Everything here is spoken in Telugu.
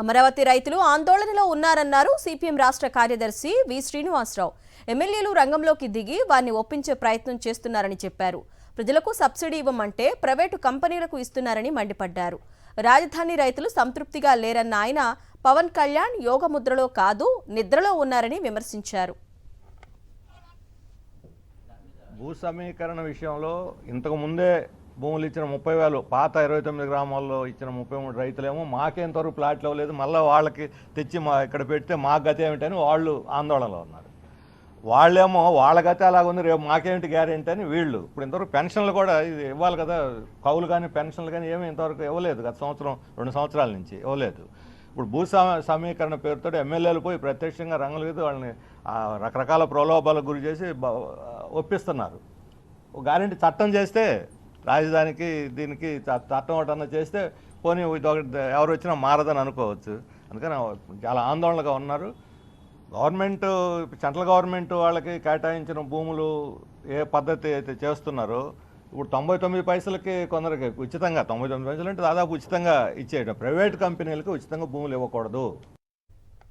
అమరావతి రైతులు ఆందోళనలో ఉన్నారన్నారు సిపిఎం రాష్ట్ర కార్యదర్శి వి శ్రీనివాసరావు. ఎమ్మెల్యేలు రంగంలోకి దిగి వారిని ఒప్పించే ప్రయత్నం చేస్తున్నారని చెప్పారు. ప్రజలకు సబ్సిడీ ఇవ్వమంటే ప్రైవేటు కంపెనీలకు ఇస్తున్నారని మండిపడ్డారు. రాజధాని రైతులు సంతృప్తిగా లేరన్న ఆయన పవన్ కళ్యాణ్ యోగముద్రలో కాదు నిద్రలో ఉన్నారని విమర్శించారు. భూ సమీకరణ విషయంలో ఇంతకు ముందే భూములు ఇచ్చిన 30,000 పాత 29 గ్రామాల్లో ఇచ్చిన 33 రైతులేమో మాకేంతవరకు ప్లాట్లు అవ్వలేదు, మళ్ళీ వాళ్ళకి తెచ్చి ఇక్కడ పెడితే మా గతి ఏమిటని వాళ్ళు ఆందోళనలో ఉన్నారు. వాళ్ళేమో వాళ్ళ గతి అలాగుంది, రేపు మాకేమిటి గ్యారెంటీ అని వీళ్ళు. ఇప్పుడు ఇంతవరకు పెన్షన్లు కూడా ఇది ఇవ్వాలి కదా, కౌలు కానీ పెన్షన్లు కానీ ఏమీ ఇంతవరకు ఇవ్వలేదు. గత సంవత్సరం 2 సంవత్సరాల నుంచి ఇవ్వలేదు. ఇప్పుడు భూ సమీకరణ పేరుతో ఎమ్మెల్యేలు పోయి ప్రత్యక్షంగా రంగులు వేసి వాళ్ళని రకరకాల ప్రలోభాలకు గురి చేసి ఒప్పిస్తున్నారు. గ్యారెంటీ చట్టం చేస్తే రాజధానికి దీనికి చట్టం ఒకటన్నా చేస్తే పోనీ ఇదొకటి ఎవరు వచ్చినా మారదని అనుకోవచ్చు. అందుకని చాలా ఆందోళనగా ఉన్నారు. గవర్నమెంట్ సెంట్రల్ గవర్నమెంట్ వాళ్ళకి కేటాయించిన భూములు ఏ పద్ధతి అయితే చేస్తున్నారో ఇప్పుడు 99 పైసలకి కొందరికి ఉచితంగా, 99 పైసలు అంటే దాదాపు ఉచితంగా ఇచ్చేయడం. ప్రైవేట్ కంపెనీలకు ఉచితంగా భూములు ఇవ్వకూడదు.